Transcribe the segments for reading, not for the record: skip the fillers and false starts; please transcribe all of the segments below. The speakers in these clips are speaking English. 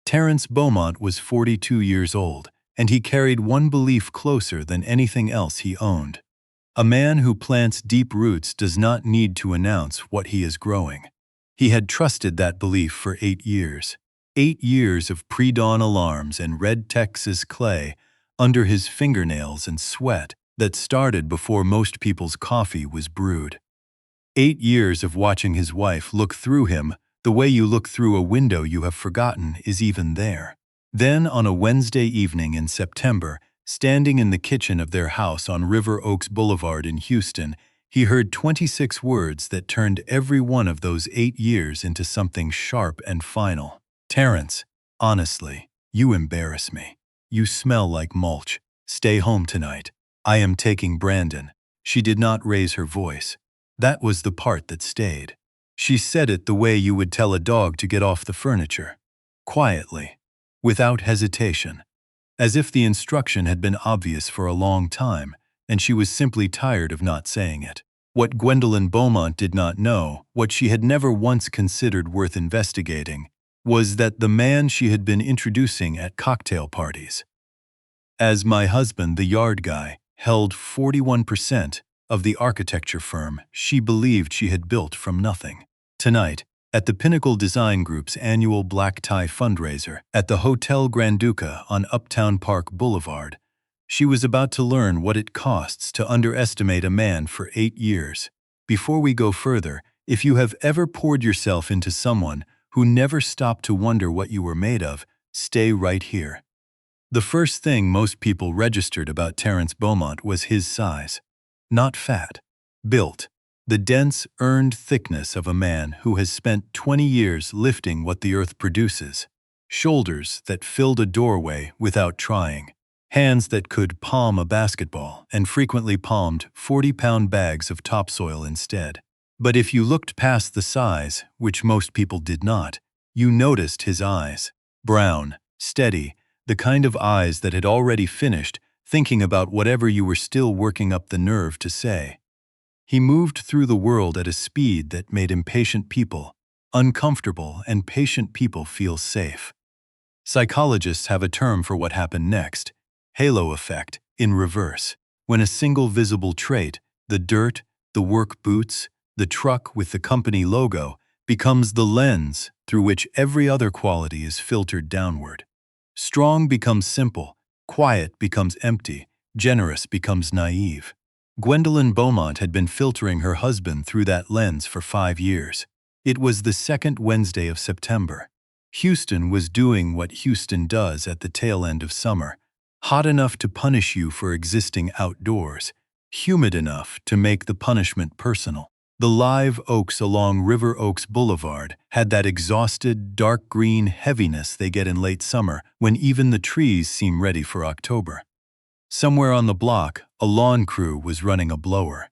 Terence Beaumont was 42 years old, and he carried one belief closer than anything else he owned. A man who plants deep roots does not need to announce what he is growing. He had trusted that belief for 8 years. 8 years of pre-dawn alarms and red Texas clay under his fingernails and sweat that started before most people's coffee was brewed. 8 years of watching his wife look through him the way you look through a window you have forgotten is even there. Then, on a Wednesday evening in September, standing in the kitchen of their house on River Oaks Boulevard in Houston, he heard 26 words that turned every one of those 8 years into something sharp and final. "Terence, honestly, you embarrass me. You smell like mulch. Stay home tonight. I am taking Brandon." She did not raise her voice. That was the part that stayed. She said it the way you would tell a dog to get off the furniture. Quietly, without hesitation, as if the instruction had been obvious for a long time, and she was simply tired of not saying it. What Gwendolyn Beaumont did not know, what she had never once considered worth investigating, was that the man she had been introducing at cocktail parties as "my husband, the yard guy," held 41% of the architecture firm she believed she had built from nothing. Tonight, at the Pinnacle Design Group's annual black tie fundraiser at the Hotel Granduca on Uptown Park Boulevard, she was about to learn what it costs to underestimate a man for 8 years. Before we go further, if you have ever poured yourself into someone who never stopped to wonder what you were made of, stay right here. The first thing most people registered about Terence Beaumont was his size. Not fat. Built. The dense, earned thickness of a man who has spent 20 years lifting what the earth produces. Shoulders that filled a doorway without trying. Hands that could palm a basketball and frequently palmed 40-pound bags of topsoil instead. But if you looked past the size, which most people did not, you noticed his eyes. Brown, steady, the kind of eyes that had already finished thinking about whatever you were still working up the nerve to say. He moved through the world at a speed that made impatient people uncomfortable and patient people feel safe. Psychologists have a term for what happened next: halo effect, in reverse. When a single visible trait, the dirt, the work boots, the truck with the company logo, becomes the lens through which every other quality is filtered downward. Strong becomes simple, quiet becomes empty, generous becomes naive. Gwendolyn Beaumont had been filtering her husband through that lens for 5 years. It was the second Wednesday of September. Houston was doing what Houston does at the tail end of summer. Hot enough to punish you for existing outdoors. Humid enough to make the punishment personal. The live oaks along River Oaks Boulevard had that exhausted, dark green heaviness they get in late summer when even the trees seem ready for October. Somewhere on the block, a lawn crew was running a blower.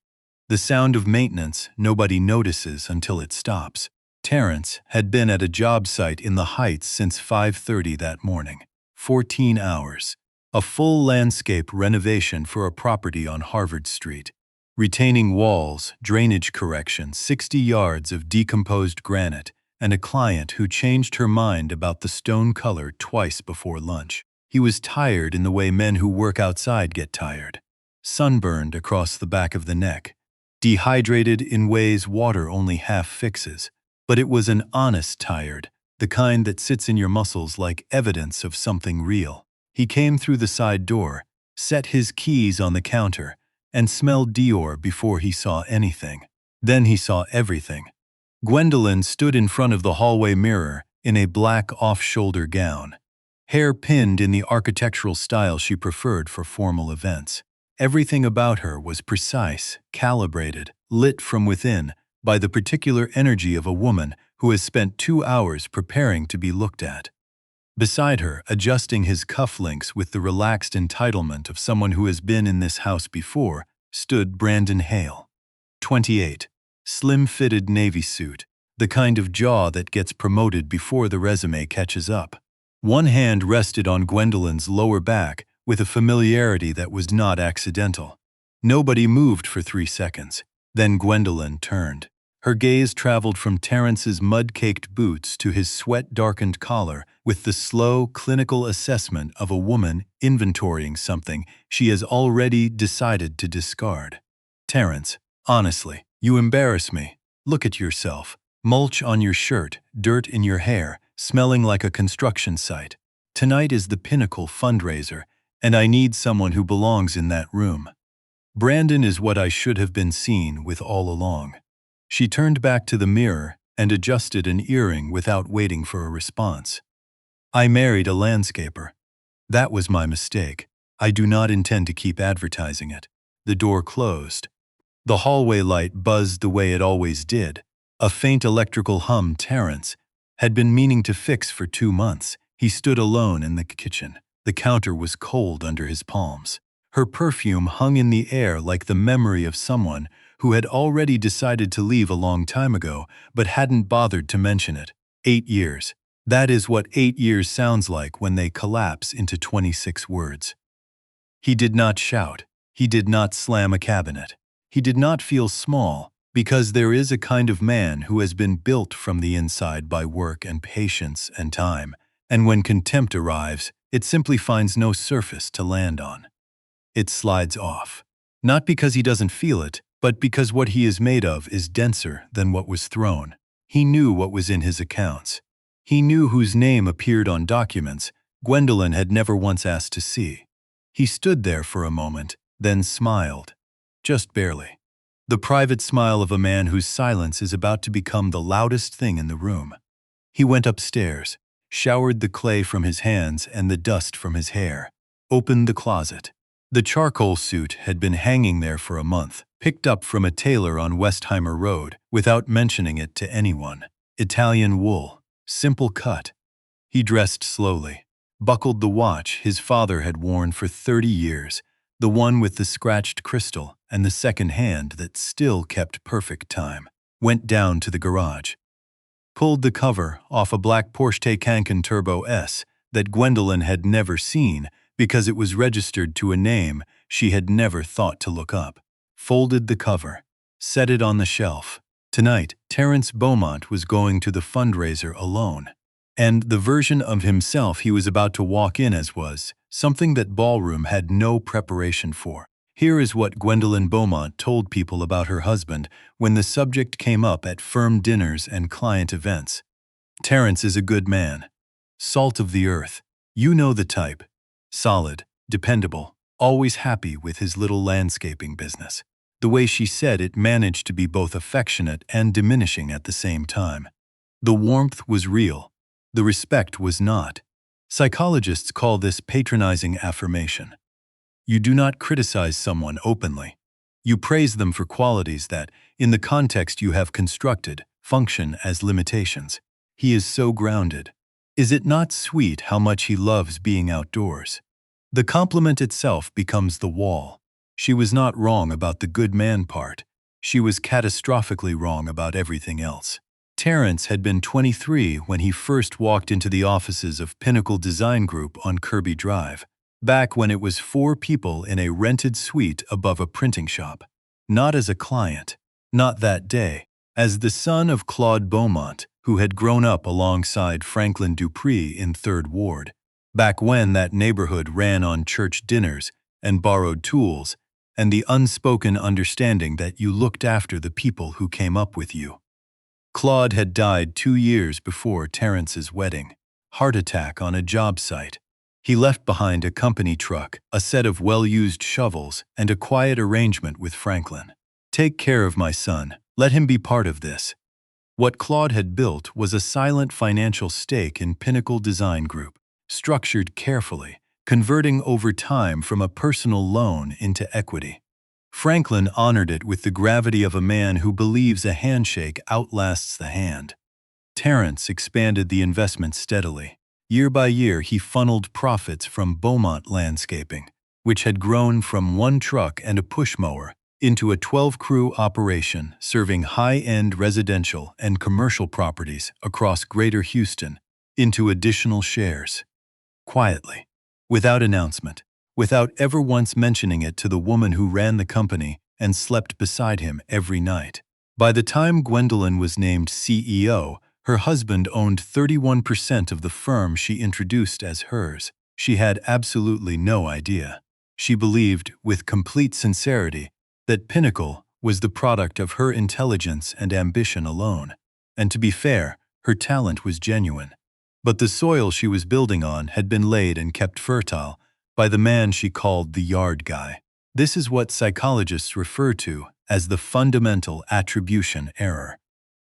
The sound of maintenance nobody notices until it stops. Terence had been at a job site in the Heights since 5:30 that morning. 14 hours. A full landscape renovation for a property on Harvard Street. Retaining walls, drainage correction, 60 yards of decomposed granite, and a client who changed her mind about the stone color twice before lunch. He was tired in the way men who work outside get tired. Sunburned across the back of the neck. Dehydrated in ways water only half fixes. But it was an honest tired, the kind that sits in your muscles like evidence of something real. He came through the side door, set his keys on the counter, and smelled Dior before he saw anything. Then he saw everything. Gwendolyn stood in front of the hallway mirror in a black off-shoulder gown, hair pinned in the architectural style she preferred for formal events. Everything about her was precise, calibrated, lit from within by the particular energy of a woman who has spent 2 hours preparing to be looked at. Beside her, adjusting his cufflinks with the relaxed entitlement of someone who has been in this house before, stood Brandon Hale. 28. Slim-fitted navy suit, the kind of jaw that gets promoted before the resume catches up. One hand rested on Gwendolyn's lower back with a familiarity that was not accidental. Nobody moved for 3 seconds. Then Gwendolyn turned. Her gaze traveled from Terrence's mud-caked boots to his sweat-darkened collar with the slow, clinical assessment of a woman inventorying something she has already decided to discard. Terrence, honestly, you embarrass me. Look at yourself. Mulch on your shirt, dirt in your hair, smelling like a construction site. Tonight is the pinnacle fundraiser, and I need someone who belongs in that room. Brandon is what I should have been seen with all along. She turned back to the mirror and adjusted an earring without waiting for a response. I married a landscaper. That was my mistake. I do not intend to keep advertising it. The door closed. The hallway light buzzed the way it always did. A faint electrical hum Terrence had been meaning to fix for 2 months. He stood alone in the kitchen. The counter was cold under his palms. Her perfume hung in the air like the memory of someone who had already decided to leave a long time ago, but hadn't bothered to mention it. 8 years. That is what 8 years sounds like when they collapse into 26 words. He did not shout. He did not slam a cabinet. He did not feel small, because there is a kind of man who has been built from the inside by work and patience and time, and when contempt arrives, it simply finds no surface to land on. It slides off. Not because he doesn't feel it, but because what he is made of is denser than what was thrown. He knew what was in his accounts. He knew whose name appeared on documents Gwendolyn had never once asked to see. He stood there for a moment, then smiled. Just barely. The private smile of a man whose silence is about to become the loudest thing in the room. He went upstairs, showered the clay from his hands and the dust from his hair, opened the closet. The charcoal suit had been hanging there for a month, picked up from a tailor on Westheimer Road, without mentioning it to anyone. Italian wool, simple cut. He dressed slowly, buckled the watch his father had worn for 30 years, the one with the scratched crystal and the second hand that still kept perfect time, went down to the garage. Pulled the cover off a black Porsche Taycan Turbo S that Gwendolyn had never seen because it was registered to a name she had never thought to look up. Folded the cover, set it on the shelf. Tonight, Terrence Beaumont was going to the fundraiser alone. And the version of himself he was about to walk in as was something that ballroom had no preparation for. Here is what Gwendolyn Beaumont told people about her husband when the subject came up at firm dinners and client events. Terrence is a good man. Salt of the earth. You know the type. Solid, dependable, always happy with his little landscaping business. The way she said it managed to be both affectionate and diminishing at the same time. The warmth was real. The respect was not. Psychologists call this patronizing affirmation. You do not criticize someone openly. You praise them for qualities that, in the context you have constructed, function as limitations. He is so grounded. Is it not sweet how much he loves being outdoors? The compliment itself becomes the wall. She was not wrong about the good man part. She was catastrophically wrong about everything else. Terrence had been 23 when he first walked into the offices of Pinnacle Design Group on Kirby Drive, back when it was 4 people in a rented suite above a printing shop. Not as a client, not that day, as the son of Claude Beaumont, who had grown up alongside Franklin Dupree in 3rd Ward, back when that neighborhood ran on church dinners and borrowed tools, and the unspoken understanding that you looked after the people who came up with you. Claude had died 2 years before Terrence's wedding. Heart attack on a job site. He left behind a company truck, a set of well-used shovels, and a quiet arrangement with Franklin. Take care of my son. Let him be part of this. What Claude had built was a silent financial stake in Pinnacle Design Group, structured carefully, converting over time from a personal loan into equity. Franklin honored it with the gravity of a man who believes a handshake outlasts the hand. Terrence expanded the investment steadily. Year by year, he funneled profits from Beaumont Landscaping, which had grown from 1 truck and a push mower into a 12-crew operation serving high-end residential and commercial properties across Greater Houston, into additional shares. Quietly, without announcement, without ever once mentioning it to the woman who ran the company and slept beside him every night. By the time Gwendolyn was named CEO, her husband owned 31% of the firm she introduced as hers. She had absolutely no idea. She believed, with complete sincerity, that Pinnacle was the product of her intelligence and ambition alone. And to be fair, her talent was genuine. But the soil she was building on had been laid and kept fertile by the man she called the yard guy. This is what psychologists refer to as the fundamental attribution error.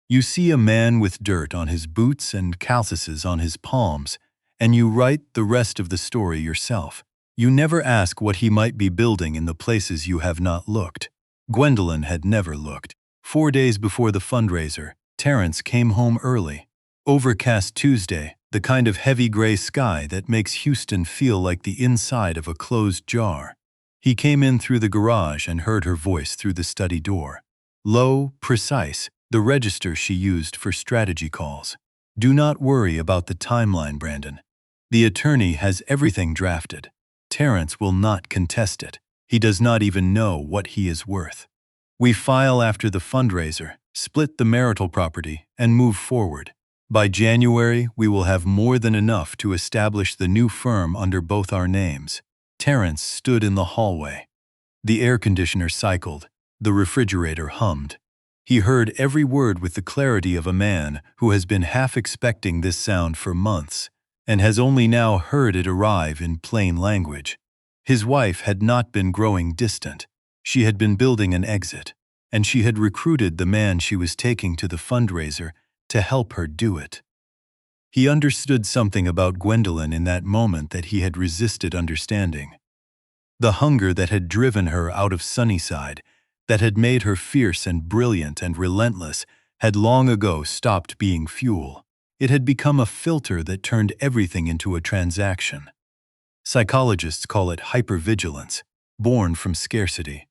You see a man with dirt on his boots and calluses on his palms, and you write the rest of the story yourself. You never ask what he might be building in the places you have not looked. Gwendolyn had never looked. 4 days before the fundraiser, Terrence came home early. Overcast Tuesday, the kind of heavy gray sky that makes Houston feel like the inside of a closed jar. He came in through the garage and heard her voice through the study door. Low, precise, the register she used for strategy calls. Do not worry about the timeline, Brandon. The attorney has everything drafted. Terrence will not contest it. He does not even know what he is worth. We file after the fundraiser, split the marital property, and move forward. By January, we will have more than enough to establish the new firm under both our names. Terrence stood in the hallway. The air conditioner cycled. The refrigerator hummed. He heard every word with the clarity of a man who has been half expecting this sound for months and has only now heard it arrive in plain language. His wife had not been growing distant. She had been building an exit, and she had recruited the man she was taking to the fundraiser to help her do it. He understood something about Gwendolyn in that moment that he had resisted understanding. The hunger that had driven her out of Sunnyside, that had made her fierce and brilliant and relentless, had long ago stopped being fuel. It had become a filter that turned everything into a transaction. Psychologists call it hypervigilance, born from scarcity,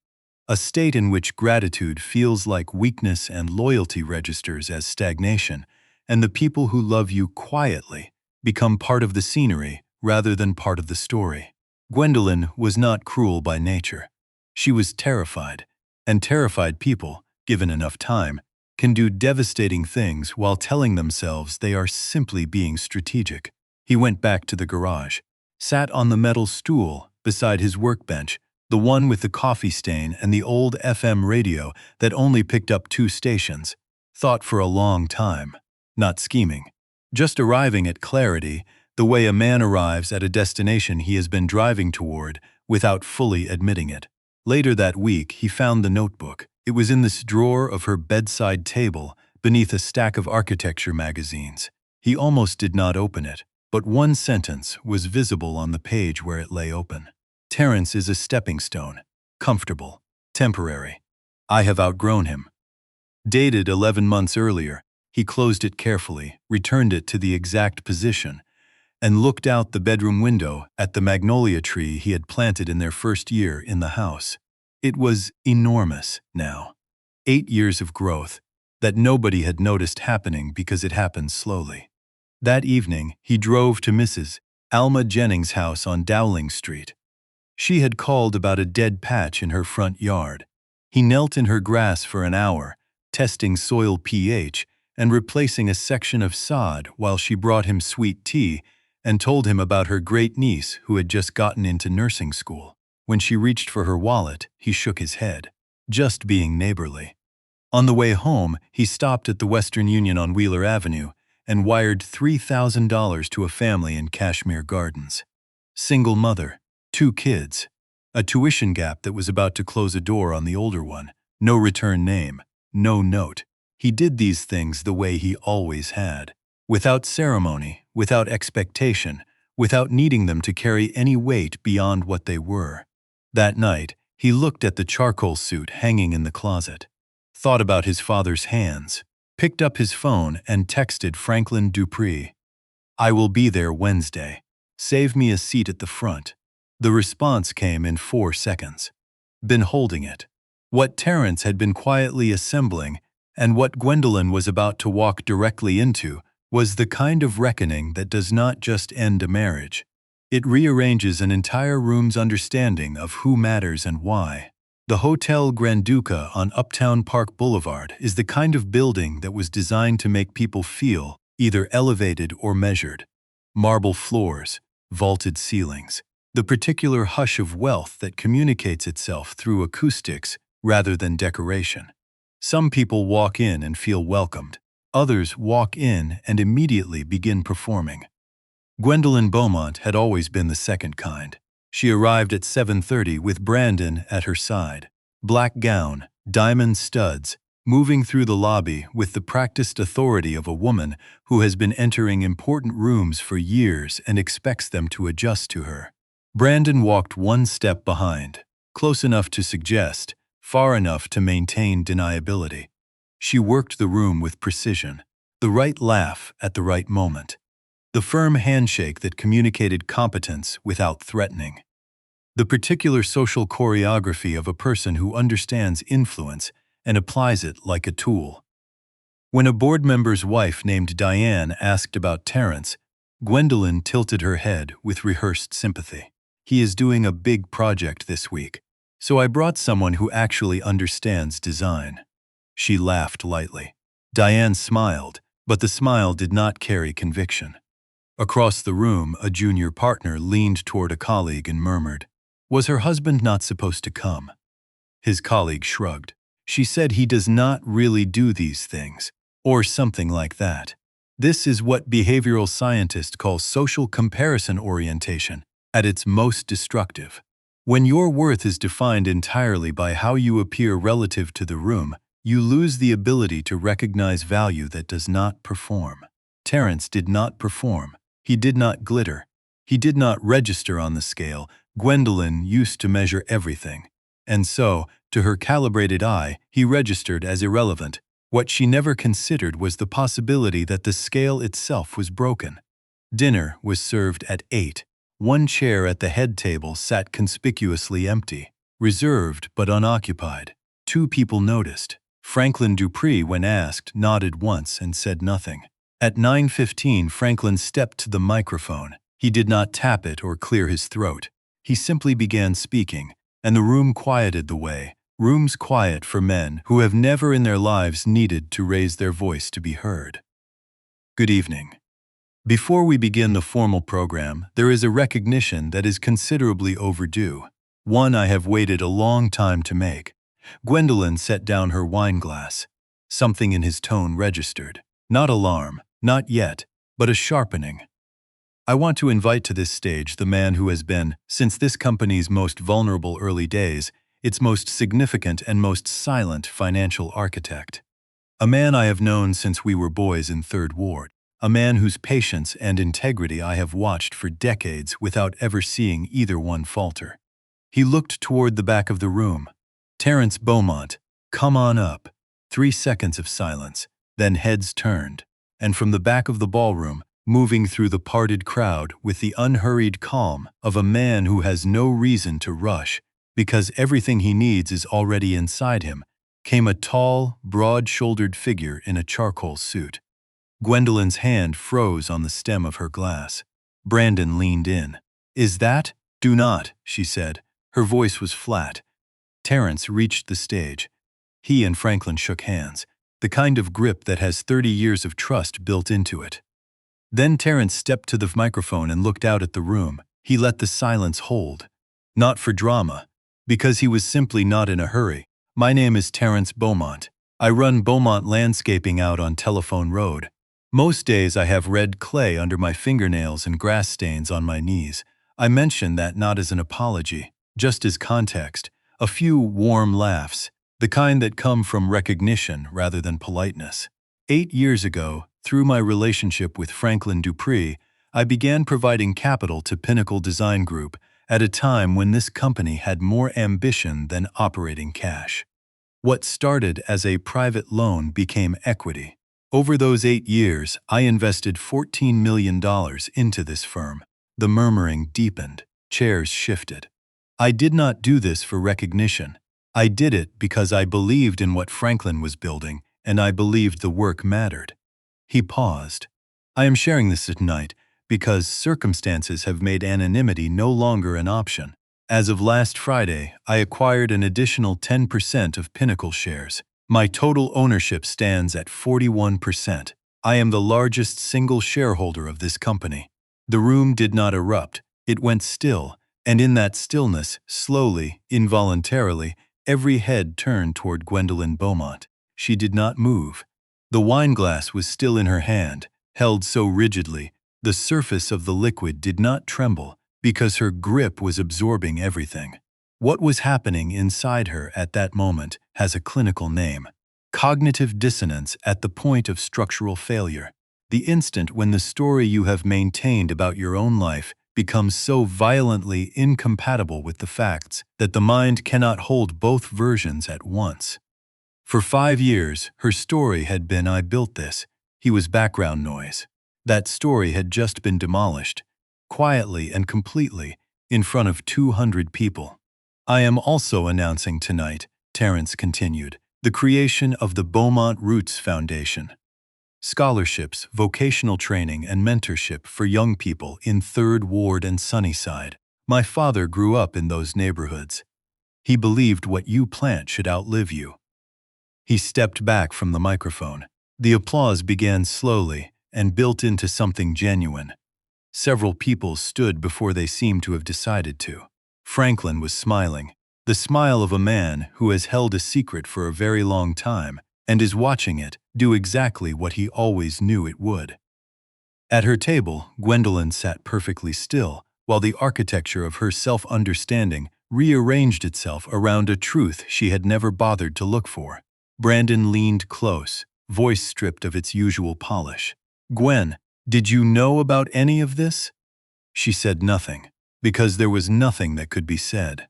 a state in which gratitude feels like weakness and loyalty registers as stagnation, and the people who love you quietly become part of the scenery rather than part of the story. Gwendolyn was not cruel by nature. She was terrified, and terrified people, given enough time, can do devastating things while telling themselves they are simply being strategic. He went back to the garage, sat on the metal stool beside his workbench, the one with the coffee stain and the old FM radio that only picked up 2 stations, thought for a long time. Not scheming, just arriving at clarity, the way a man arrives at a destination he has been driving toward without fully admitting it. Later that week, he found the notebook. It was in this drawer of her bedside table, beneath a stack of architecture magazines. He almost did not open it, but one sentence was visible on the page where it lay open. Terrence is a stepping stone, comfortable, temporary. I have outgrown him. Dated 11 months earlier, he closed it carefully, returned it to the exact position, and looked out the bedroom window at the magnolia tree he had planted in their first year in the house. It was enormous now. 8 years of growth that nobody had noticed happening because it happened slowly. That evening, he drove to Mrs. Alma Jennings' house on Dowling Street. She had called about a dead patch in her front yard. He knelt in her grass for an hour, testing soil pH and replacing a section of sod while she brought him sweet tea and told him about her great-niece who had just gotten into nursing school. When she reached for her wallet, he shook his head, just being neighborly. On the way home, he stopped at the Western Union on Wheeler Avenue and wired $3,000 to a family in Kashmir Gardens. Single mother, 2 kids, a tuition gap that was about to close a door on the older one, no return name, no note. He did these things the way he always had, without ceremony, without expectation, without needing them to carry any weight beyond what they were. That night, he looked at the charcoal suit hanging in the closet, thought about his father's hands, picked up his phone and texted Franklin Dupree. I will be there Wednesday. Save me a seat at the front. The response came in 4 seconds. Been holding it. What Terrence had been quietly assembling and what Gwendolyn was about to walk directly into was the kind of reckoning that does not just end a marriage. It rearranges an entire room's understanding of who matters and why. The Hotel Granduca on Uptown Park Boulevard is the kind of building that was designed to make people feel either elevated or measured. Marble floors, vaulted ceilings, the particular hush of wealth that communicates itself through acoustics rather than decoration. Some people walk in and feel welcomed. Others walk in and immediately begin performing. Gwendolyn Beaumont had always been the second kind. She arrived at 7:30 with Brandon at her side. Black gown, diamond studs, moving through the lobby with the practiced authority of a woman who has been entering important rooms for years and expects them to adjust to her. Brandon walked one step behind, close enough to suggest, far enough to maintain deniability. She worked the room with precision, the right laugh at the right moment, the firm handshake that communicated competence without threatening. The particular social choreography of a person who understands influence and applies it like a tool. When a board member's wife named Diane asked about Terrence, Gwendolyn tilted her head with rehearsed sympathy. He is doing a big project this week, so I brought someone who actually understands design. She laughed lightly. Diane smiled, but the smile did not carry conviction. Across the room, a junior partner leaned toward a colleague and murmured, "Was her husband not supposed to come?" His colleague shrugged. "She said he does not really do these things," or something like that. This is what behavioral scientists call social comparison orientation, at its most destructive. When your worth is defined entirely by how you appear relative to the room, you lose the ability to recognize value that does not perform. Terrence did not perform. He did not glitter. He did not register on the scale. Gwendolyn used to measure everything. And so, to her calibrated eye, he registered as irrelevant. What she never considered was the possibility that the scale itself was broken. Dinner was served at 8. One chair at the head table sat conspicuously empty, reserved but unoccupied. Two people noticed. Franklin Dupree, when asked, nodded once and said nothing. At 9:15, Franklin stepped to the microphone. He did not tap it or clear his throat. He simply began speaking, and the room quieted the way. Rooms quiet for men who have never in their lives needed to raise their voice to be heard. Good evening. Before we begin the formal program, there is a recognition that is considerably overdue, one I have waited a long time to make. Gwendolyn set down her wine glass. Something in his tone registered. Not alarm, not yet, but a sharpening. I want to invite to this stage the man who has been, since this company's most vulnerable early days, its most significant and most silent financial architect. A man I have known since we were boys in Third Ward. A man whose patience and integrity I have watched for decades without ever seeing either one falter. He looked toward the back of the room. "Terrence Beaumont, come on up." 3 seconds of silence, then heads turned, and from the back of the ballroom, moving through the parted crowd with the unhurried calm of a man who has no reason to rush because everything he needs is already inside him, came a tall, broad-shouldered figure in a charcoal suit. Gwendolyn's hand froze on the stem of her glass. Brandon leaned in. "Is that?" "Do not," she said. Her voice was flat. Terrence reached the stage. He and Franklin shook hands, the kind of grip that has 30 years of trust built into it. Then Terrence stepped to the microphone and looked out at the room. He let the silence hold. Not for drama, because he was simply not in a hurry. "My name is Terrence Beaumont. I run Beaumont Landscaping out on Telephone Road. Most days I have red clay under my fingernails and grass stains on my knees. I mention that not as an apology, just as context. A few warm laughs, the kind that come from recognition rather than politeness. 8 years ago, through my relationship with Franklin Dupree, I began providing capital to Pinnacle Design Group at a time when this company had more ambition than operating cash. What started as a private loan became equity. Over those 8 years, I invested $14 million into this firm. The murmuring deepened. Chairs shifted. I did not do this for recognition. I did it because I believed in what Franklin was building, and I believed the work mattered. He paused. I am sharing this tonight because circumstances have made anonymity no longer an option. As of last Friday, I acquired an additional 10% of Pinnacle shares. My total ownership stands at 41%. I am the largest single shareholder of this company. The room did not erupt. It went still, and in that stillness, slowly, involuntarily, every head turned toward Gwendolyn Beaumont. She did not move. The wineglass was still in her hand, held so rigidly. The surface of the liquid did not tremble because her grip was absorbing everything. What was happening inside her at that moment has a clinical name: cognitive dissonance at the point of structural failure. The instant when the story you have maintained about your own life becomes so violently incompatible with the facts that the mind cannot hold both versions at once. For 5 years, her story had been "I built this." He was background noise. That story had just been demolished, quietly and completely, in front of 200 people. "I am also announcing tonight," Terrence continued, "the creation of the Beaumont Roots Foundation. Scholarships, vocational training, and mentorship for young people in 3rd Ward and Sunnyside. My father grew up in those neighborhoods. He believed what you plant should outlive you." He stepped back from the microphone. The applause began slowly and built into something genuine. Several people stood before they seemed to have decided to. Franklin was smiling, the smile of a man who has held a secret for a very long time and is watching it do exactly what he always knew it would. At her table, Gwendolyn sat perfectly still, while the architecture of her self-understanding rearranged itself around a truth she had never bothered to look for. Brandon leaned close, voice stripped of its usual polish. "Gwen, did you know about any of this?" She said nothing, because there was nothing that could be said.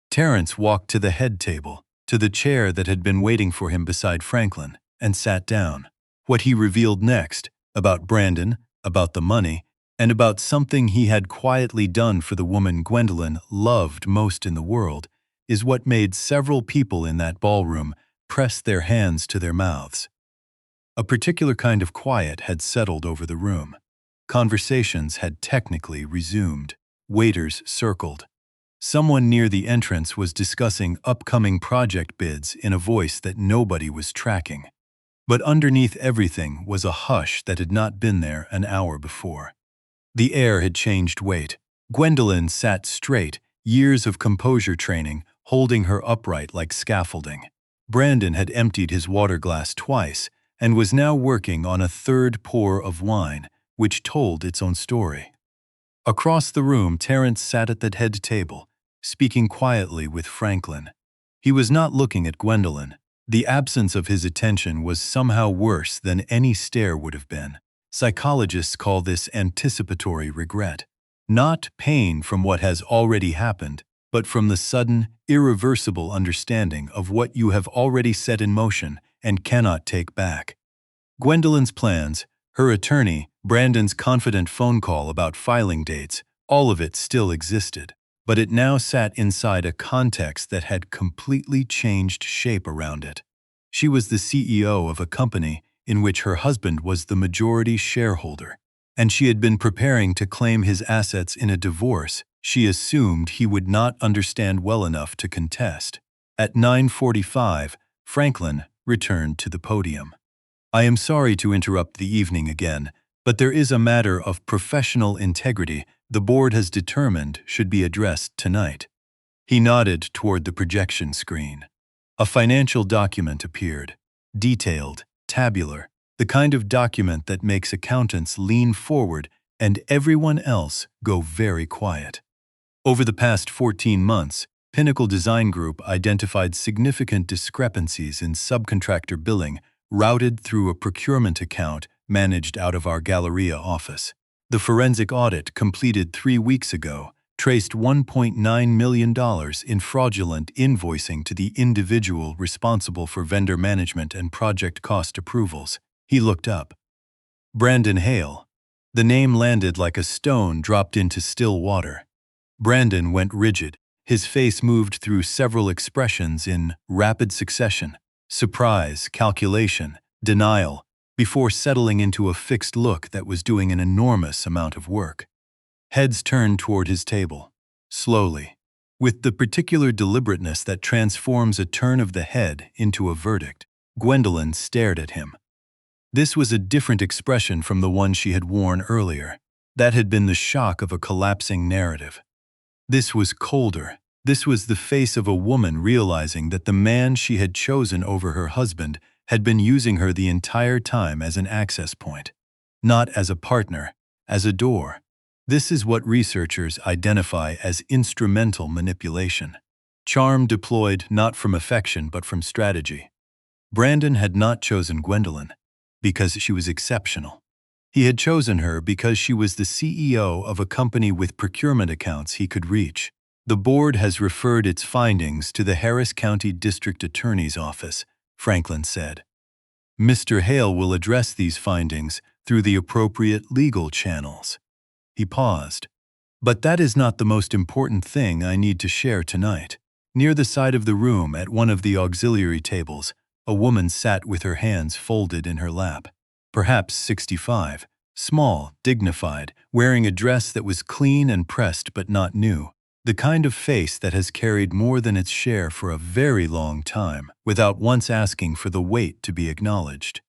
Terrence walked to the head table, to the chair that had been waiting for him beside Franklin, and sat down. What he revealed next, about Brandon, about the money, and about something he had quietly done for the woman Gwendolyn loved most in the world, is what made several people in that ballroom press their hands to their mouths. A particular kind of quiet had settled over the room. Conversations had technically resumed. Waiters circled. Someone near the entrance was discussing upcoming project bids in a voice that nobody was tracking. But underneath everything was a hush that had not been there an hour before. The air had changed weight. Gwendolyn sat straight, years of composure training holding her upright like scaffolding. Brandon had emptied his water glass twice and was now working on a 3rd pour of wine, which told its own story. Across the room, Terrence sat at the head table, speaking quietly with Franklin. He was not looking at Gwendolyn. The absence of his attention was somehow worse than any stare would have been. Psychologists call this anticipatory regret. Not pain from what has already happened, but from the sudden, irreversible understanding of what you have already set in motion and cannot take back. Gwendolyn's plans, her attorney, Brandon's confident phone call about filing dates, all of it still existed, but it now sat inside a context that had completely changed shape around it. She was the CEO of a company in which her husband was the majority shareholder, and she had been preparing to claim his assets in a divorce she assumed he would not understand well enough to contest. At 9:45, Franklin returned to the podium. "I am sorry to interrupt the evening again, but there is a matter of professional integrity the board has determined should be addressed tonight." He nodded toward the projection screen. A financial document appeared, detailed, tabular, the kind of document that makes accountants lean forward and everyone else go very quiet. Over the past 14 months, Pinnacle Design Group identified significant discrepancies in subcontractor billing routed through a procurement account managed out of our Galleria office. The forensic audit completed 3 weeks ago traced $1.9 million in fraudulent invoicing to the individual responsible for vendor management and project cost approvals. He looked up. Brandon Hale. The name landed like a stone dropped into still water. Brandon went rigid. His face moved through several expressions in rapid succession: surprise, calculation, denial, before settling into a fixed look that was doing an enormous amount of work. Heads turned toward his table. Slowly. With the particular deliberateness that transforms a turn of the head into a verdict, Gwendolyn stared at him. This was a different expression from the one she had worn earlier. That had been the shock of a collapsing narrative. This was colder. This was the face of a woman realizing that the man she had chosen over her husband had been using her the entire time as an access point. Not as a partner, as a door. This is what researchers identify as instrumental manipulation. Charm deployed not from affection but from strategy. Brandon had not chosen Gwendolyn because she was exceptional. He had chosen her because she was the CEO of a company with procurement accounts he could reach. The board has referred its findings to the Harris County District Attorney's Office, Franklin said. Mr. Hale will address these findings through the appropriate legal channels. He paused. But that is not the most important thing I need to share tonight. Near the side of the room, at one of the auxiliary tables, a woman sat with her hands folded in her lap. Perhaps 65, small, dignified, wearing a dress that was clean and pressed but not new. The kind of face that has carried more than its share for a very long time, without once asking for the weight to be acknowledged.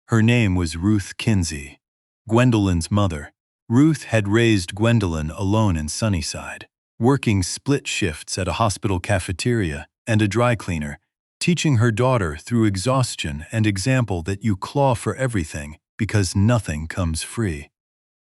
Her name was Ruth Kinsey, Gwendolyn's mother. Ruth had raised Gwendolyn alone in Sunnyside, working split shifts at a hospital cafeteria and a dry cleaner, teaching her daughter through exhaustion and example that you claw for everything because nothing comes free.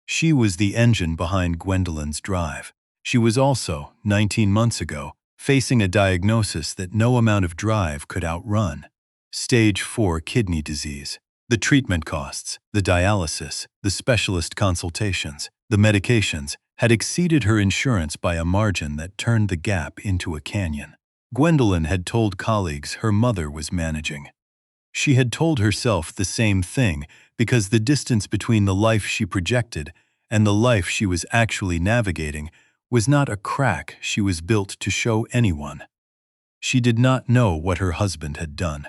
She was the engine behind Gwendolyn's drive. She was also, 19 months ago, facing a diagnosis that no amount of drive could outrun. Stage 4 kidney disease. The treatment costs, the dialysis, the specialist consultations, the medications had exceeded her insurance by a margin that turned the gap into a canyon. Gwendolyn had told colleagues her mother was managing. She had told herself the same thing because the distance between the life she projected and the life she was actually navigating was not a crack she was built to show anyone. She did not know what her husband had done.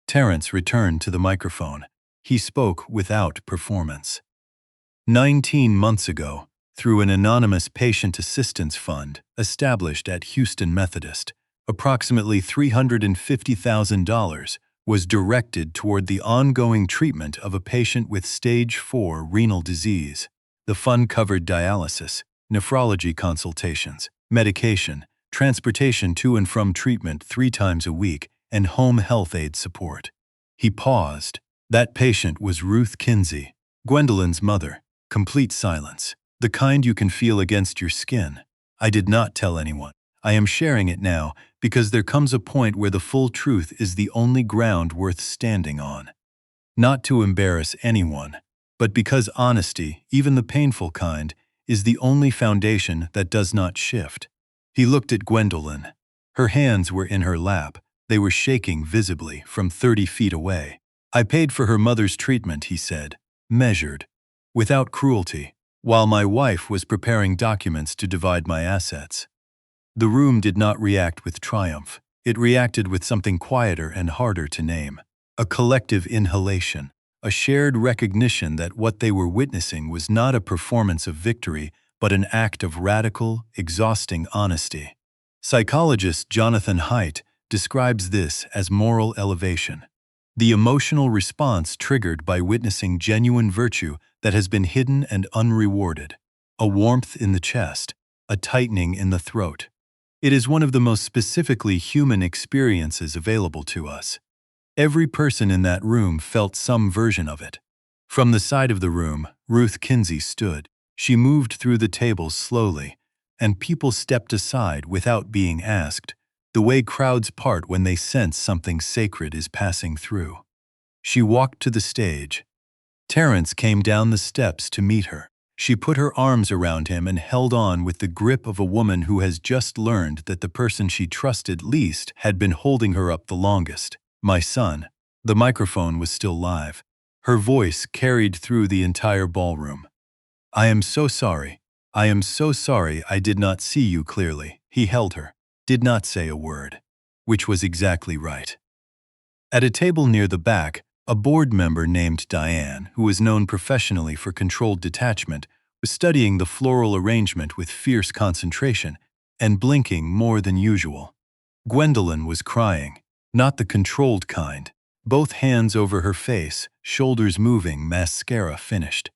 Terrence returned to the microphone. He spoke without performance. 19 months ago, through an anonymous patient assistance fund established at Houston Methodist, approximately $350,000 was directed toward the ongoing treatment of a patient with stage 4 renal disease. The fund covered dialysis, nephrology consultations, medication, transportation to and from treatment 3 times a week, and home health aid support. He paused. That patient was Ruth Kinsey, Gwendolyn's mother. Complete silence. The kind you can feel against your skin. I did not tell anyone. I am sharing it now because there comes a point where the full truth is the only ground worth standing on. Not to embarrass anyone, but because honesty, even the painful kind, is the only foundation that does not shift. He looked at Gwendolyn. Her hands were in her lap. They were shaking visibly from 30 feet away. I paid for her mother's treatment, he said, measured, without cruelty, while my wife was preparing documents to divide my assets. The room did not react with triumph. It reacted with something quieter and harder to name. A collective inhalation, a shared recognition that what they were witnessing was not a performance of victory, but an act of radical, exhausting honesty. Psychologist Jonathan Haidt describes this as moral elevation, the emotional response triggered by witnessing genuine virtue that has been hidden and unrewarded, a warmth in the chest, a tightening in the throat. It is one of the most specifically human experiences available to us. Every person in that room felt some version of it. From the side of the room, Ruth Kinsey stood. She moved through the tables slowly, and people stepped aside without being asked, the way crowds part when they sense something sacred is passing through. She walked to the stage. Terrence came down the steps to meet her. She put her arms around him and held on with the grip of a woman who has just learned that the person she trusted least had been holding her up the longest. My son. The microphone was still live. Her voice carried through the entire ballroom. I am so sorry. I am so sorry I did not see you clearly. He held her. Did not say a word. Which was exactly right. At a table near the back, a board member named Diane, who was known professionally for controlled detachment, was studying the floral arrangement with fierce concentration and blinking more than usual. Gwendolyn was crying, not the controlled kind, both hands over her face, shoulders moving, mascara finished.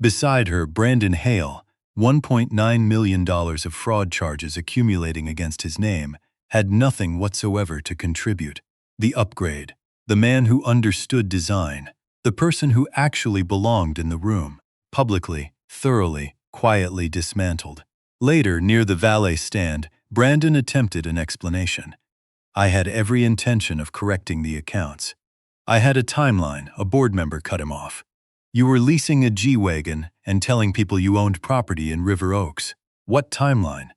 Beside her, Brandon Hale, $1.9 million of fraud charges accumulating against his name, had nothing whatsoever to contribute. The upgrade, the man who understood design, the person who actually belonged in the room, publicly, thoroughly, quietly dismantled. Later, near the valet stand, Brandon attempted an explanation. I had every intention of correcting the accounts. I had a timeline, a board member cut him off. You were leasing a G-Wagon and telling people you owned property in River Oaks. What timeline?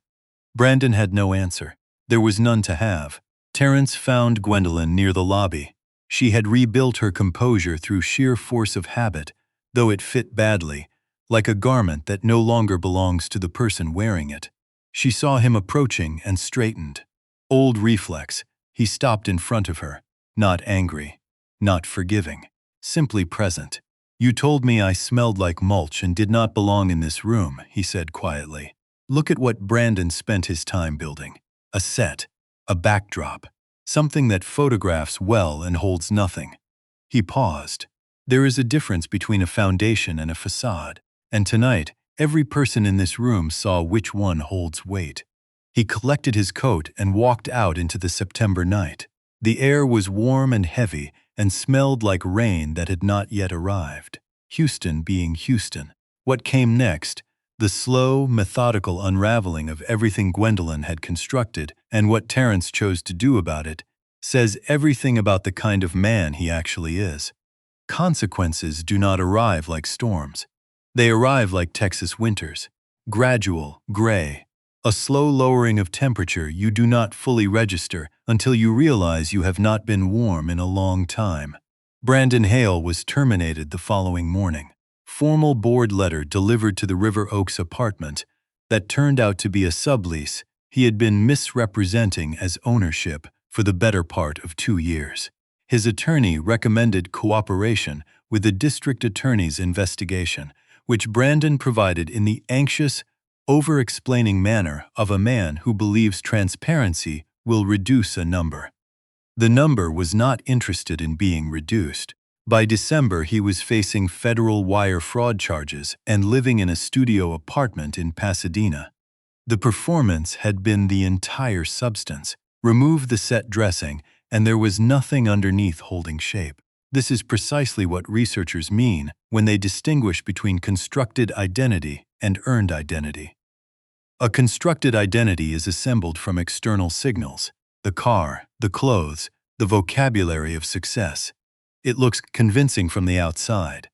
Brandon had no answer. There was none to have. Terrence found Gwendolyn near the lobby. She had rebuilt her composure through sheer force of habit, though it fit badly, like a garment that no longer belongs to the person wearing it. She saw him approaching and straightened. Old reflex, he stopped in front of her, not angry, not forgiving, simply present. You told me I smelled like mulch and did not belong in this room, he said quietly. Look at what Brandon spent his time building. A set, a backdrop, something that photographs well and holds nothing. He paused. There is a difference between a foundation and a facade, and tonight, every person in this room saw which one holds weight. He collected his coat and walked out into the September night. The air was warm and heavy and smelled like rain that had not yet arrived. Houston being Houston. What came next, the slow, methodical unraveling of everything Gwendolyn had constructed and what Terrence chose to do about it, says everything about the kind of man he actually is. Consequences do not arrive like storms. They arrive like Texas winters. Gradual, gray. A slow lowering of temperature you do not fully register until you realize you have not been warm in a long time. Brandon Hale was terminated the following morning. Formal board letter delivered to the River Oaks apartment that turned out to be a sublease he had been misrepresenting as ownership for the better part of 2 years. His attorney recommended cooperation with the district attorney's investigation, which Brandon provided in the anxious, over-explaining manner of a man who believes transparency will reduce a number. The number was not interested in being reduced. By December, he was facing federal wire fraud charges and living in a studio apartment in Pasadena. The performance had been the entire substance. Remove the set dressing, and there was nothing underneath holding shape. This is precisely what researchers mean when they distinguish between constructed identity and earned identity. A constructed identity is assembled from external signals, the car, the clothes, the vocabulary of success. It looks convincing from the outside,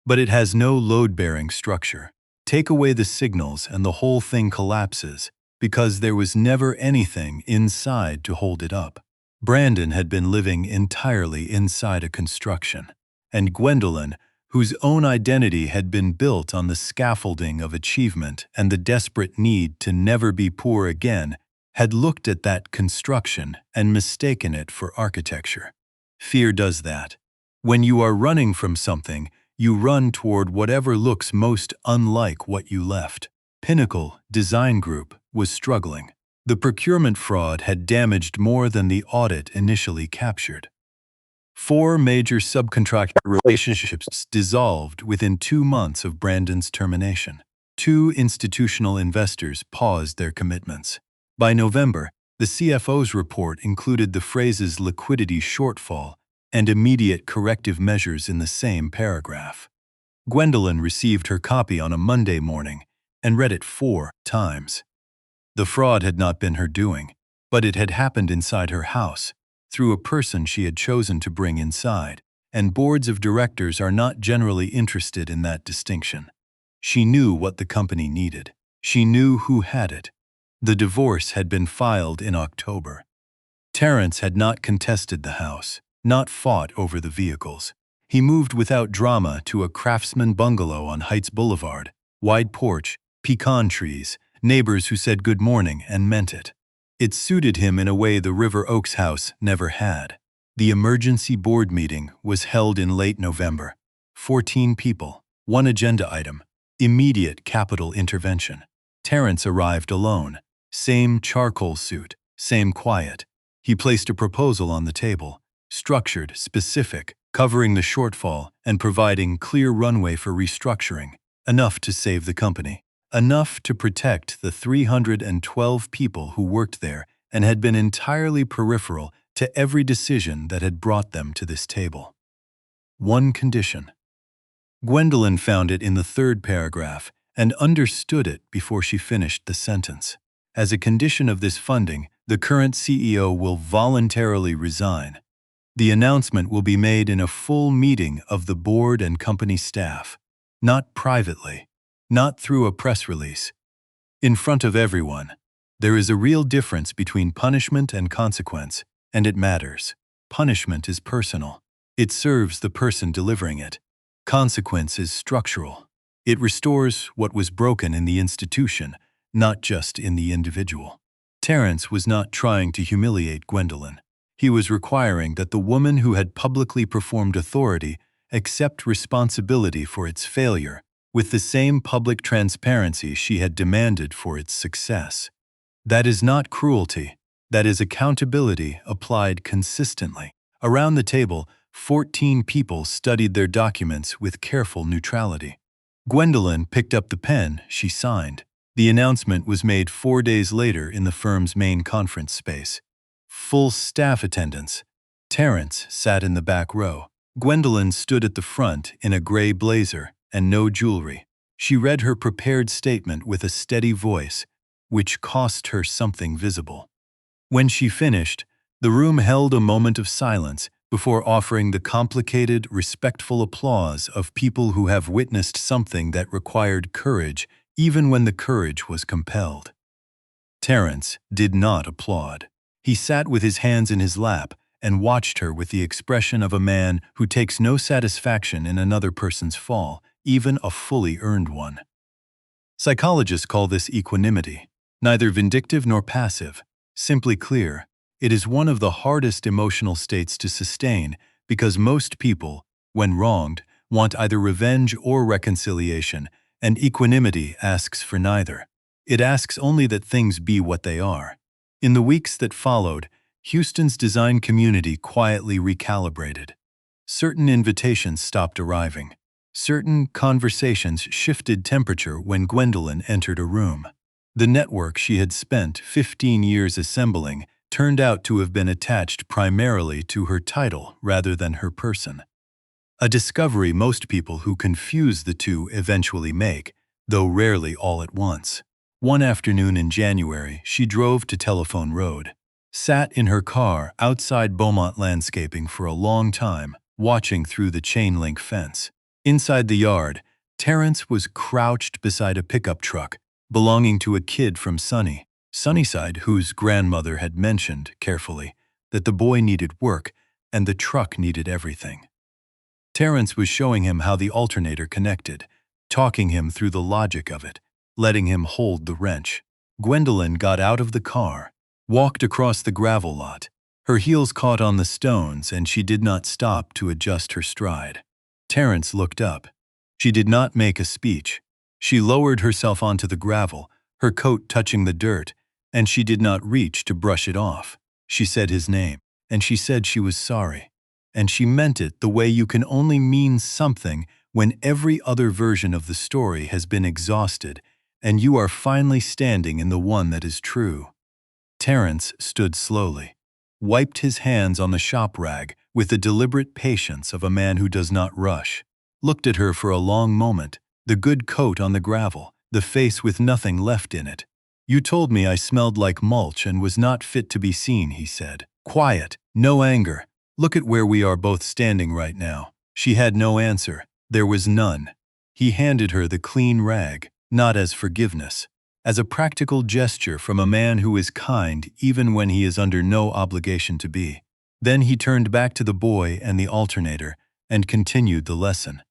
but it has no load-bearing structure. Take away the signals and the whole thing collapses because there was never anything inside to hold it up. Brandon had been living entirely inside a construction, and Gwendolyn, whose own identity had been built on the scaffolding of achievement and the desperate need to never be poor again, had looked at that construction and mistaken it for architecture. Fear does that. When you are running from something, you run toward whatever looks most unlike what you left. Pinnacle Design Group was struggling. The procurement fraud had damaged more than the audit initially captured. 4 major subcontractor relationships dissolved within 2 months of Brandon's termination. 2 institutional investors paused their commitments. By November, the CFO's report included the phrases liquidity shortfall and immediate corrective measures in the same paragraph. Gwendolyn received her copy on a Monday morning and read it 4 times. The fraud had not been her doing, but it had happened inside her house, through a person she had chosen to bring inside, and boards of directors are not generally interested in that distinction. She knew what the company needed. She knew who had it. The divorce had been filed in October. Terrence had not contested the house, not fought over the vehicles. He moved without drama to a craftsman bungalow on Heights Boulevard, wide porch, pecan trees, neighbors who said good morning and meant it. It suited him in a way the River Oaks house never had. The emergency board meeting was held in late November. 14 people, 1 agenda item, immediate capital intervention. Terrence arrived alone, Same charcoal suit, same quiet. He placed a proposal on the table, structured, specific, covering the shortfall and providing clear runway for restructuring, enough to save the company, enough to protect the 312 people who worked there and had been entirely peripheral to every decision that had brought them to this table. One condition. Gwendolyn found it in the third paragraph and understood it before she finished the sentence. As a condition of this funding, the current CEO will voluntarily resign. The announcement will be made in a full meeting of the board and company staff, not privately, not through a press release. In front of everyone. There is a real difference between punishment and consequence, and it matters. Punishment is personal. It serves the person delivering it. Consequence is structural. It restores what was broken in the institution, not just in the individual. Terrence was not trying to humiliate Gwendolyn. He was requiring that the woman who had publicly performed authority accept responsibility for its failure with the same public transparency she had demanded for its success. That is not cruelty. That is accountability applied consistently. Around the table, 14 people studied their documents with careful neutrality. Gwendolyn picked up the pen she signed. The announcement was made 4 days later in the firm's main conference space. Full staff attendance. Terrence sat in the back row. Gwendolyn stood at the front in a gray blazer and no jewelry. She read her prepared statement with a steady voice, which cost her something visible. When she finished, the room held a moment of silence before offering the complicated, respectful applause of people who have witnessed something that required courage even when the courage was compelled. Terrence did not applaud. He sat with his hands in his lap and watched her with the expression of a man who takes no satisfaction in another person's fall, even a fully earned one. Psychologists call this equanimity, neither vindictive nor passive, simply clear. It is one of the hardest emotional states to sustain because most people, when wronged, want either revenge or reconciliation, and equanimity asks for neither. It asks only that things be what they are. In the weeks that followed, Houston's design community quietly recalibrated. Certain invitations stopped arriving. Certain conversations shifted temperature when Gwendolyn entered a room. The network she had spent 15 years assembling turned out to have been attached primarily to her title rather than her person. A discovery most people who confuse the two eventually make, though rarely all at once. One afternoon in January, she drove to Telephone Road, sat in her car outside Beaumont Landscaping for a long time, watching through the chain-link fence. Inside the yard, Terrence was crouched beside a pickup truck belonging to a kid from Sunnyside, whose grandmother had mentioned, carefully, that the boy needed work and the truck needed everything. Terrence was showing him how the alternator connected, talking him through the logic of it, letting him hold the wrench. Gwendolyn got out of the car, walked across the gravel lot. Her heels caught on the stones and she did not stop to adjust her stride. Terrence looked up. She did not make a speech. She lowered herself onto the gravel, her coat touching the dirt, and she did not reach to brush it off. She said his name, and she said she was sorry. And she meant it the way you can only mean something when every other version of the story has been exhausted and you are finally standing in the one that is true. Terrence stood slowly, wiped his hands on the shop rag with the deliberate patience of a man who does not rush, looked at her for a long moment, the good coat on the gravel, the face with nothing left in it. "You told me I smelled like mulch and was not fit to be seen," he said. Quiet, no anger. "Look at where we are both standing right now." She had no answer. There was none. He handed her the clean rag, not as forgiveness, as a practical gesture from a man who is kind even when he is under no obligation to be. Then he turned back to the boy and the alternator and continued the lesson.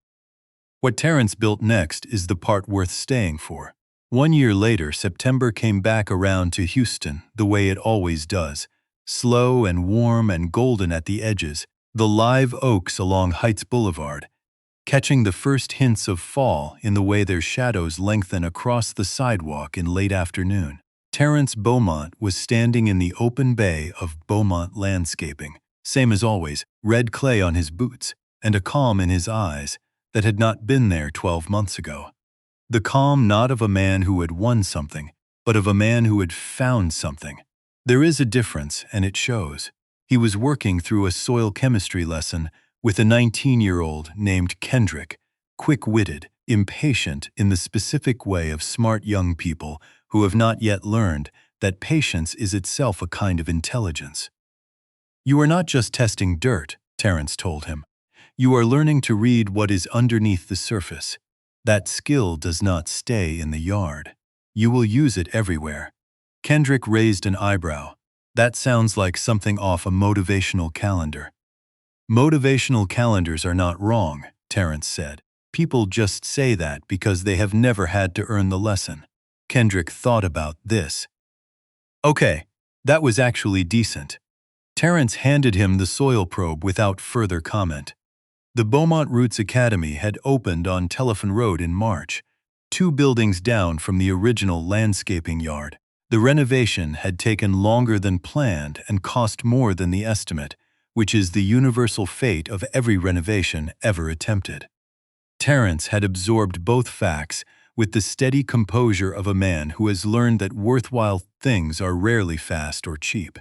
What Terrence built next is the part worth staying for. 1 year later, September came back around to Houston the way it always does, slow and warm and golden at the edges, the live oaks along Heights Boulevard, catching the first hints of fall in the way their shadows lengthen across the sidewalk in late afternoon. Terence Beaumont was standing in the open bay of Beaumont Landscaping, same as always, red clay on his boots and a calm in his eyes that had not been there 12 months ago. The calm not of a man who had won something, but of a man who had found something. There is a difference, and it shows. He was working through a soil chemistry lesson with a 19-year-old named Kendrick, quick-witted, impatient in the specific way of smart young people who have not yet learned that patience is itself a kind of intelligence. "You are not just testing dirt," Terence told him. "You are learning to read what is underneath the surface. That skill does not stay in the yard. You will use it everywhere." Kendrick raised an eyebrow. "That sounds like something off a motivational calendar." "Motivational calendars are not wrong," Terence said. "People just say that because they have never had to earn the lesson." Kendrick thought about this. "Okay, that was actually decent." Terence handed him the soil probe without further comment. The Beaumont Roots Academy had opened on Telephone Road in March, 2 buildings down from the original landscaping yard. The renovation had taken longer than planned and cost more than the estimate, which is the universal fate of every renovation ever attempted. Terence had absorbed both facts with the steady composure of a man who has learned that worthwhile things are rarely fast or cheap.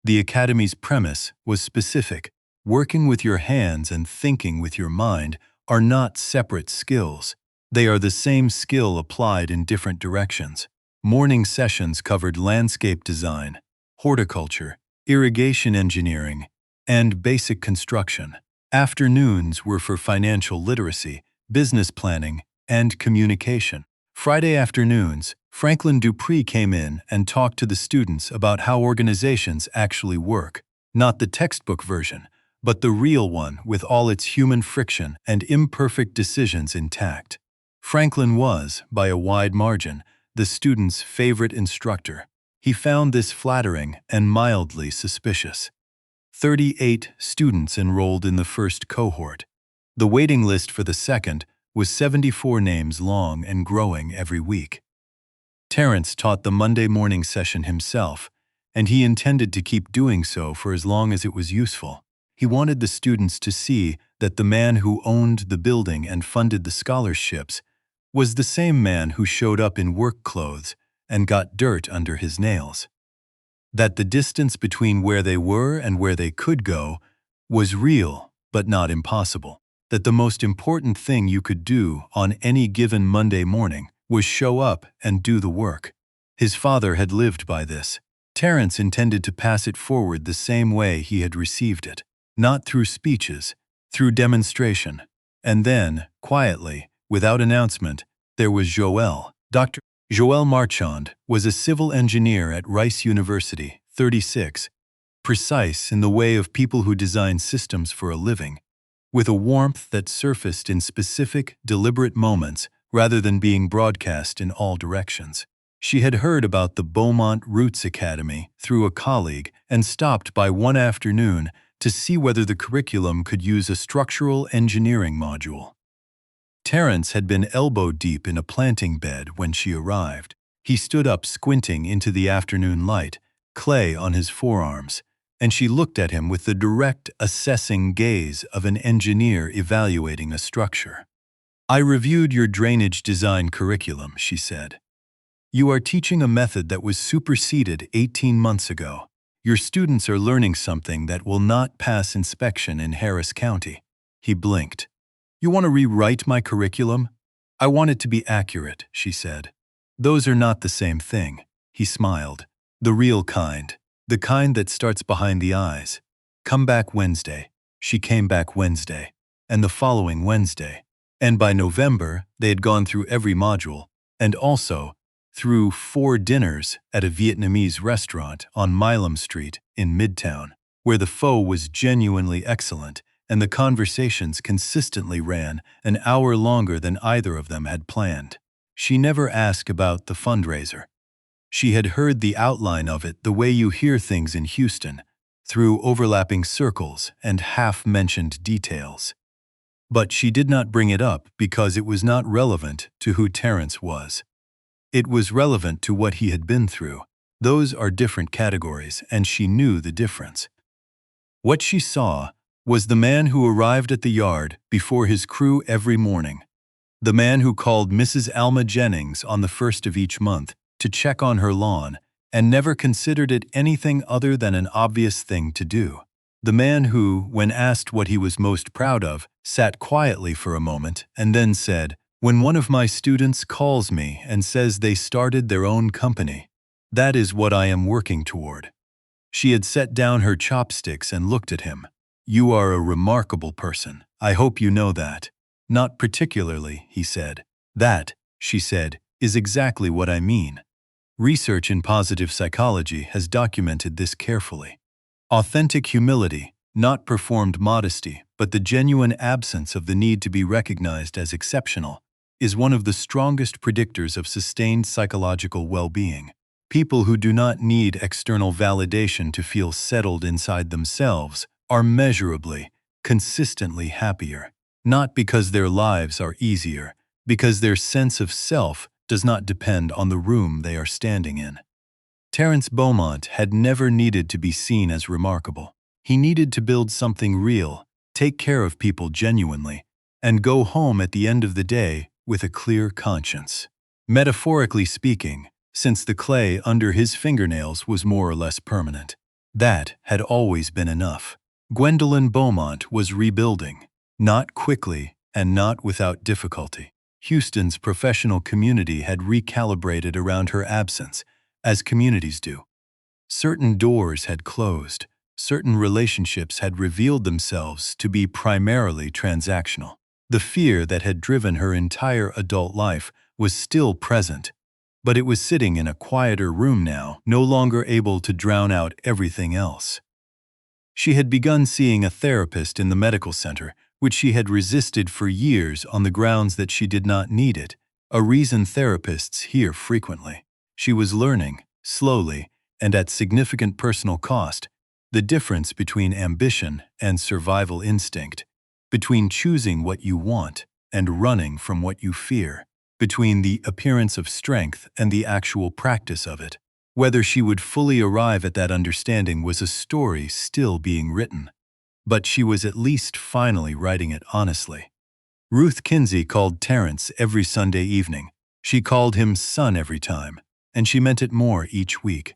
The Academy's premise was specific. Working with your hands and thinking with your mind are not separate skills. They are the same skill applied in different directions. Morning sessions covered landscape design, horticulture, irrigation engineering, and basic construction. Afternoons were for financial literacy, business planning, and communication. Friday afternoons, Franklin Dupree came in and talked to the students about how organizations actually work, not the textbook version, but the real one with all its human friction and imperfect decisions intact. Franklin was, by a wide margin, the students' favorite instructor. He found this flattering and mildly suspicious. 38 students enrolled in the first cohort. The waiting list for the second was 74 names long and growing every week. Terence taught the Monday morning session himself, and he intended to keep doing so for as long as it was useful. He wanted the students to see that the man who owned the building and funded the scholarships was the same man who showed up in work clothes and got dirt under his nails. That the distance between where they were and where they could go was real but not impossible. That the most important thing you could do on any given Monday morning was show up and do the work. His father had lived by this. Terence intended to pass it forward the same way he had received it. Not through speeches, through demonstration. And then, quietly, without announcement, there was Joël. Dr. Joël Marchand was a civil engineer at Rice University, 36, precise in the way of people who design systems for a living, with a warmth that surfaced in specific, deliberate moments rather than being broadcast in all directions. She had heard about the Beaumont Roots Academy through a colleague and stopped by one afternoon to see whether the curriculum could use a structural engineering module. Terence had been elbow-deep in a planting bed when she arrived. He stood up squinting into the afternoon light, clay on his forearms, and she looked at him with the direct, assessing gaze of an engineer evaluating a structure. "I reviewed your drainage design curriculum," she said. "You are teaching a method that was superseded 18 months ago. Your students are learning something that will not pass inspection in Harris County." He blinked. "You want to rewrite my curriculum?" "I want it to be accurate," she said. "Those are not the same thing." He smiled. "The real kind. The kind that starts behind the eyes. Come back Wednesday." She came back Wednesday, and the following Wednesday. And by November, they had gone through every module, and also through 4 dinners at a Vietnamese restaurant on Milam Street in Midtown, where the pho was genuinely excellent and the conversations consistently ran an hour longer than either of them had planned. She never asked about the fundraiser. She had heard the outline of it the way you hear things in Houston, through overlapping circles and half-mentioned details. But she did not bring it up because it was not relevant to who Terence was. It was relevant to what he had been through. Those are different categories, and she knew the difference. What she saw was the man who arrived at the yard before his crew every morning. The man who called Mrs. Alma Jennings on the first of each month to check on her lawn and never considered it anything other than an obvious thing to do. The man who, when asked what he was most proud of, sat quietly for a moment and then said, "When one of my students calls me and says they started their own company, that is what I am working toward." She had set down her chopsticks and looked at him. "You are a remarkable person. I hope you know that." "Not particularly," he said. "That," she said, "is exactly what I mean." Research in positive psychology has documented this carefully. Authentic humility, not performed modesty, but the genuine absence of the need to be recognized as exceptional, is one of the strongest predictors of sustained psychological well-being. People who do not need external validation to feel settled inside themselves are measurably, consistently happier. Not because their lives are easier, because their sense of self does not depend on the room they are standing in. Terence Beaumont had never needed to be seen as remarkable. He needed to build something real, take care of people genuinely, and go home at the end of the day with a clear conscience. Metaphorically speaking, since the clay under his fingernails was more or less permanent, that had always been enough. Gwendolyn Beaumont was rebuilding. Not quickly and not without difficulty. Houston's professional community had recalibrated around her absence, as communities do. Certain doors had closed. Certain relationships had revealed themselves to be primarily transactional. The fear that had driven her entire adult life was still present, but it was sitting in a quieter room now, no longer able to drown out everything else. She had begun seeing a therapist in the medical center, which she had resisted for years on the grounds that she did not need it, a reason therapists hear frequently. She was learning, slowly, and at significant personal cost, the difference between ambition and survival instinct, between choosing what you want and running from what you fear, between the appearance of strength and the actual practice of it. Whether she would fully arrive at that understanding was a story still being written. But she was at least finally writing it honestly. Ruth Kinsey called Terence every Sunday evening. She called him son every time, and she meant it more each week.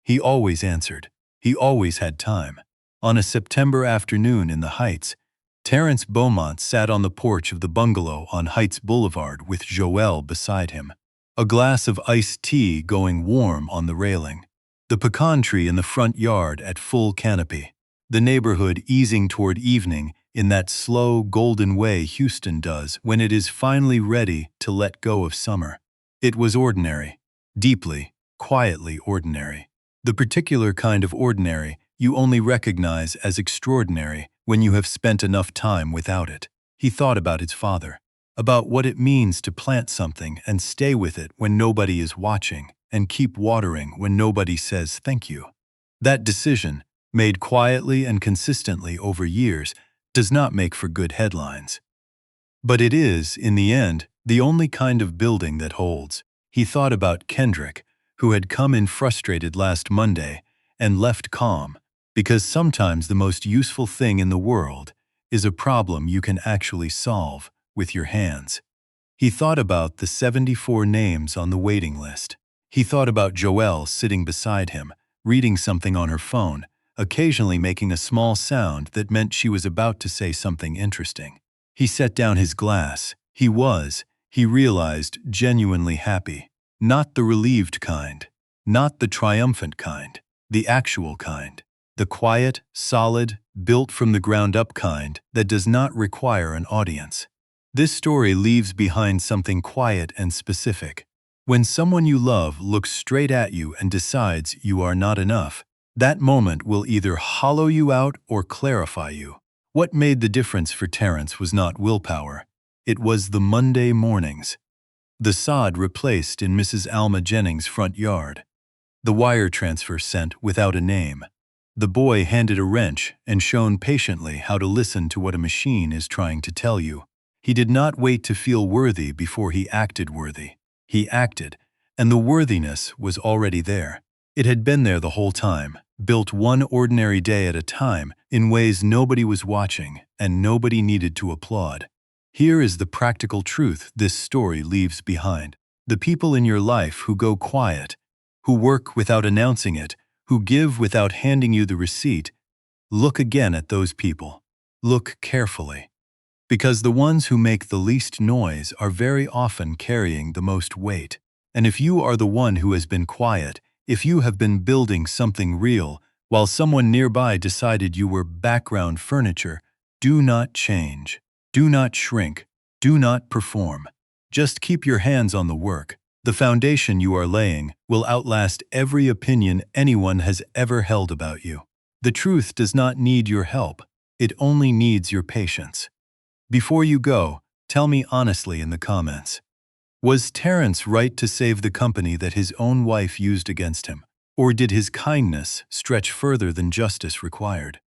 He always answered. He always had time. On a September afternoon in the Heights, Terence Beaumont sat on the porch of the bungalow on Heights Boulevard with Joelle beside him, a glass of iced tea going warm on the railing, the pecan tree in the front yard at full canopy, the neighborhood easing toward evening in that slow, golden way Houston does when it is finally ready to let go of summer. It was ordinary, deeply, quietly ordinary. The particular kind of ordinary you only recognize as extraordinary when you have spent enough time without it. He thought about his father, about what it means to plant something and stay with it when nobody is watching, and keep watering when nobody says thank you. That decision, made quietly and consistently over years, does not make for good headlines. But it is, in the end, the only kind of building that holds. He thought about Kendrick, who had come in frustrated last Monday and left calm, because sometimes the most useful thing in the world is a problem you can actually solve with your hands. He thought about the 74 names on the waiting list. He thought about Joelle sitting beside him, reading something on her phone, occasionally making a small sound that meant she was about to say something interesting. He set down his glass. He realized, genuinely happy. Not the relieved kind, not the triumphant kind, the actual kind. The quiet, solid, built from the ground up kind that does not require an audience. This story leaves behind something quiet and specific. When someone you love looks straight at you and decides you are not enough, that moment will either hollow you out or clarify you. What made the difference for Terence was not willpower. It was the Monday mornings. The sod replaced in Mrs. Alma Jennings' front yard. The wire transfer sent without a name. The boy handed a wrench and shown patiently how to listen to what a machine is trying to tell you. He did not wait to feel worthy before he acted worthy. He acted, And the worthiness was already there. It had been there the whole time, built one ordinary day at a time, in ways nobody was watching and nobody needed to applaud. Here is the practical truth this story leaves behind. The people in your life who go quiet, who work without announcing it, who give without handing you the receipt, look again at those people. Look carefully. Because the ones who make the least noise are very often carrying the most weight. And if you are the one who has been quiet, if you have been building something real, while someone nearby decided you were background furniture, do not change. Do not shrink. Do not perform. Just keep your hands on the work. The foundation you are laying will outlast every opinion anyone has ever held about you. The truth does not need your help. It only needs your patience. Before you go, tell me honestly in the comments. Was Terrence right to save the company that his own wife used against him? Or did his kindness stretch further than justice required?